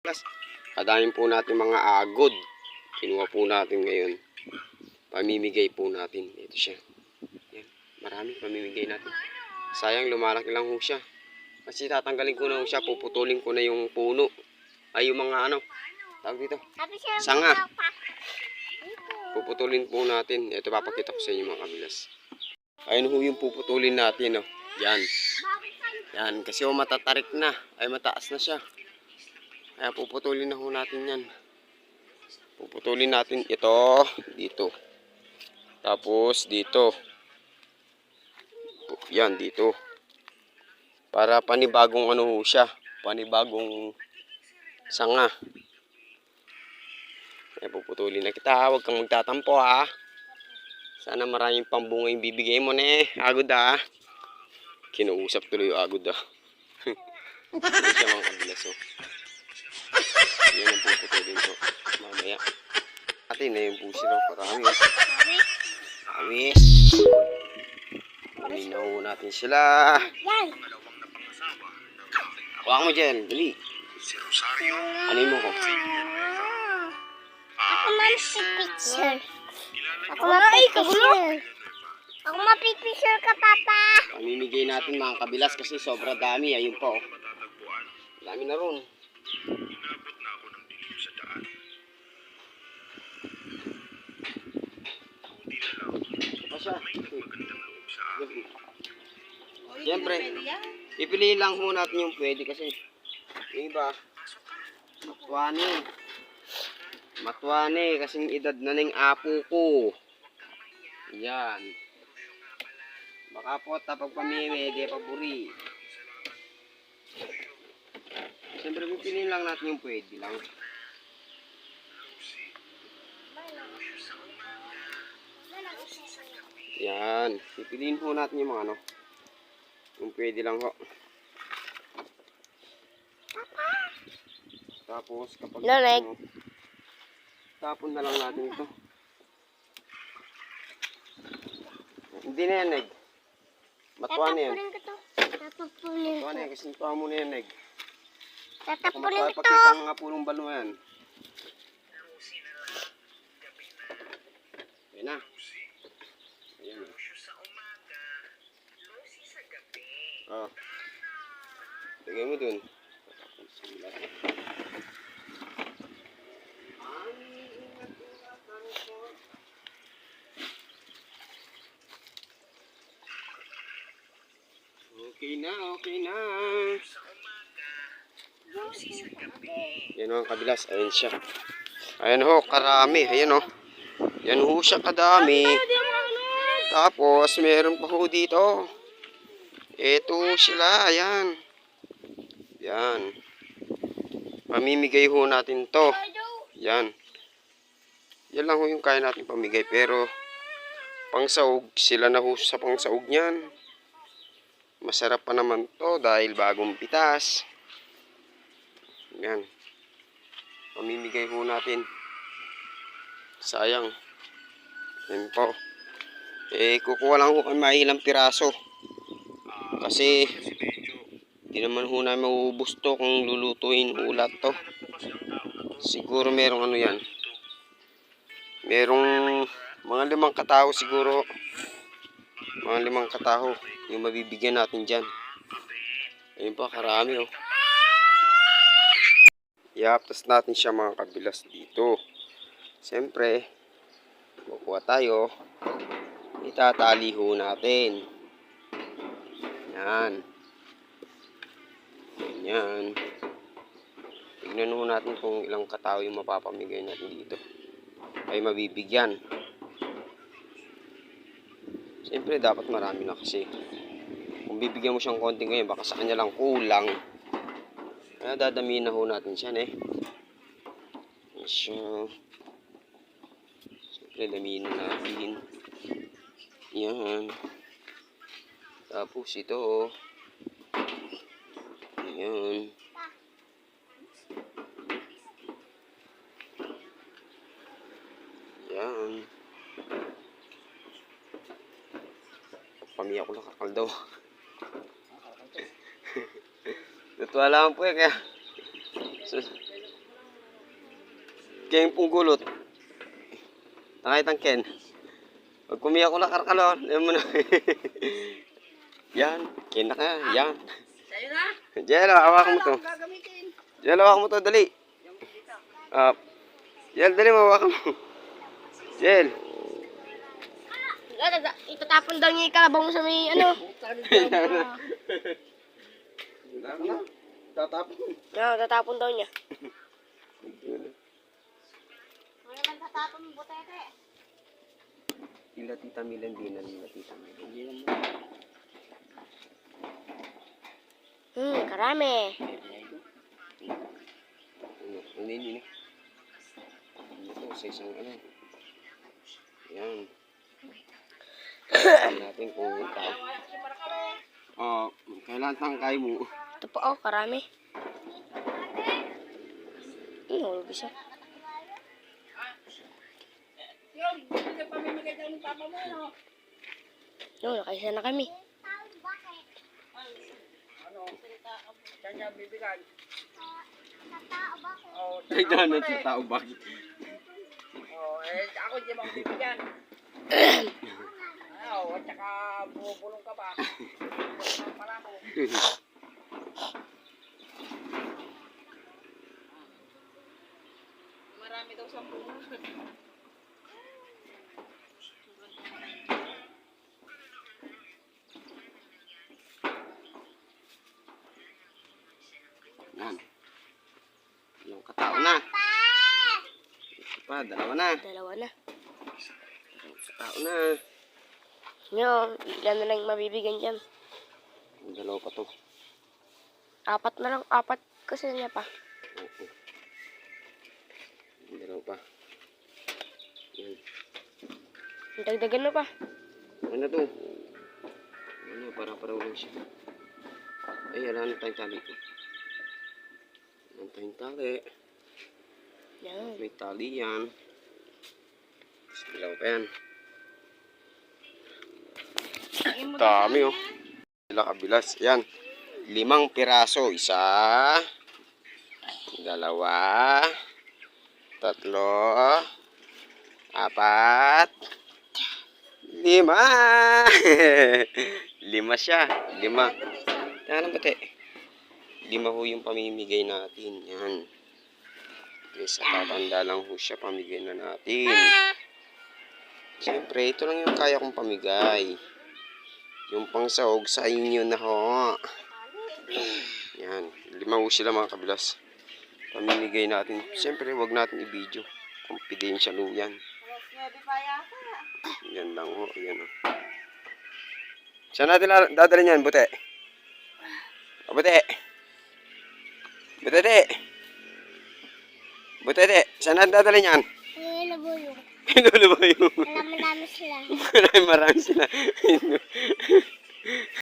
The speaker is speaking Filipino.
Plus, kadamin po natin mga agod. Kinuha po natin ngayon. Pamimigay po natin. Ito siya. Yan. Marami pamimigay natin. Sayang, lumalaki lang ho siya. Kasi tatanggalin ko na ho siya. Puputulin ko na yung puno. Ay, yung mga ano. Tawag dito. Sanga. Puputulin po natin. Ito, papakita ko sa inyo mga kabilas. Ayun ho yung puputulin natin. Oh. Yan. Yan. Kasi ho matatarik na. Ay, mataas na siya. Kaya puputulin na ho natin yan. Puputulin natin ito. Dito. Tapos dito. Yan, dito. Para panibagong ano ho siya. Panibagong sanga. Kaya puputulin na kita. Huwag kang magtatampo ha. Sana maraming pambunga yung bibigay mo na agod ha. Kinausap tuloy yung agod ha. Hindi siya mga kabilas oh. Yan ang puputulin ko. Mamaya. Atin na yung pusi raw. Parami oh. Awis. Paminaw natin sila. Huwag mo dyan. Dali. Ano mo ko? Ako mag-picture. Ako mag-picture. Ako mag-picture ka, Papa. Pamimigay natin mga kabilas kasi sobra dami. Ayun po. Dami na ron. Pasya. Siyempre, ipiliin lang ho natin yung pwede kasi yung iba, matwane kasing edad na ng apo ko. Yan. Baka po tapag pamimili, di paburi. Siyempre, pipiliin lang natin yung pwede lang. Yan. Pipiliin po natin yung mga ano. Yung pwede lang ho. Tapos kapag ano, tapon na lang natin ito. Hindi na yan, Neg. Matuwa na yan. Tatapunin Matuwa na yan, kasi matuwa mo na yan, Neg. Kung ko. magpapakita ang mga pulong balo yan. Ayan na. Ayan. Oh. Lagay mo dun. Okay na, okay na. Yan o, kabilas. Ayan siya. Ayan ho, karami. Ayan o. Yan ho siya kadami. Tapos, meron pa ho dito. Ito sila. Ayan. Yan. Pamimigay ho natin to. Yan. Yan lang ho yung kaya natin pamigay. Pero, pangsaog, sila na ho sa pangsaog niyan. Masarap pa naman to dahil bagong pitas. Yan. Pamimigay ho natin. Sayang. Yan po. Kukuha lang ho kami mailang piraso. Kasi di naman ho namin maubos to kung lulutuin ulat to. Siguro merong ano yan. Merong mga 5 katao siguro. Mga 5 katao yung mabibigyan natin dyan. Ayun pa, karami oh. Iaptas natin siya mga kabilas dito. Siyempre, kukuha tayo. Itatali ho natin. Yan. Yan. Tignan ho natin kung ilang katao yung mapapamigay natin dito. Ay mabibigyan. Siyempre, dapat marami na kasi. Kung bibigyan mo siyang konti ngayon, baka sa kanya lang kulang. Kaya dadamihin na ho natin siya, eh. So, siyempre, damihin na natin. Yan. Tapos ito, oh. Yan. Yan. Pamiyak ko lang kakaldaw. Natuwa lang po eh, kaya kayong punggulot. Nakitang Ken. Pag kumiyak ko na karkalon, alam mo na. Yan, Ken na ka, yan. Sa'yo na. Jel, hawakan mo to. Gagamitin. Jel, hawakan mo to, dali. Jel, dali mo, hawakan mo. Jel. Itatapon daw niya yung kalabaw mo sa may ano. Tatapon. Oo, tatapon daw niya. Ano naman tatapon mo, butete? Ila tita Milan din na nila tita Milan. Karami. Ano yun? Ito, sa isang ano. Yan. Tignan natin kung tao. Kailan tangkay mo? Ito po, karami. Hulog isa. Yung, hindi pa mamimigay daw ng papa mo, no? Nakaisa na kami. Ano? Saan niya bibigay? Oh, Ay, danan sa tao bakit? Oh, ako di mo bibigyan. At saka bumubulong ka ba? Pala ko. Marami daw sa puno. Yan. Yung katao na. Ito pa, dalawa na. Dalawa na. Katao na. Ilan na lang mabibigyan dyan? Yung dalawa pa to. 4 na lang, 4 kasi niya pa. Oo. Yung dalawa pa. Yan. Dagdagan na pa. Ano to? Ano, para ulang siya. Ay, wala na tayong tali ko. Wala na tayong tali. Yan. May tali yan. Tapos dalawa pa yan. Dami oh. Sila kabilas. Yan. 5 piraso. 1, 2, 3, 4, 5 5 siya. 5. Ano ba te? 5 ho yung pamimigay natin. Yan. Yes, tatanda lang ho siya. Pamigay na natin. Siyempre, ito lang yung kaya kong pamigay. Yung pangsahog sa inyo na ho. Yan. 5 ho sila mga kabilas. Pamimigay natin. Siyempre, wag natin i-video. Confidential ho yan. Yan lang ho. Yan ho. Saan natin dadalhin yan, Bute? Bute? Bute? Bute? Saan natin dadalhin yan? Lulubuyo. Lulubuyo. Marami sila. Marami sila.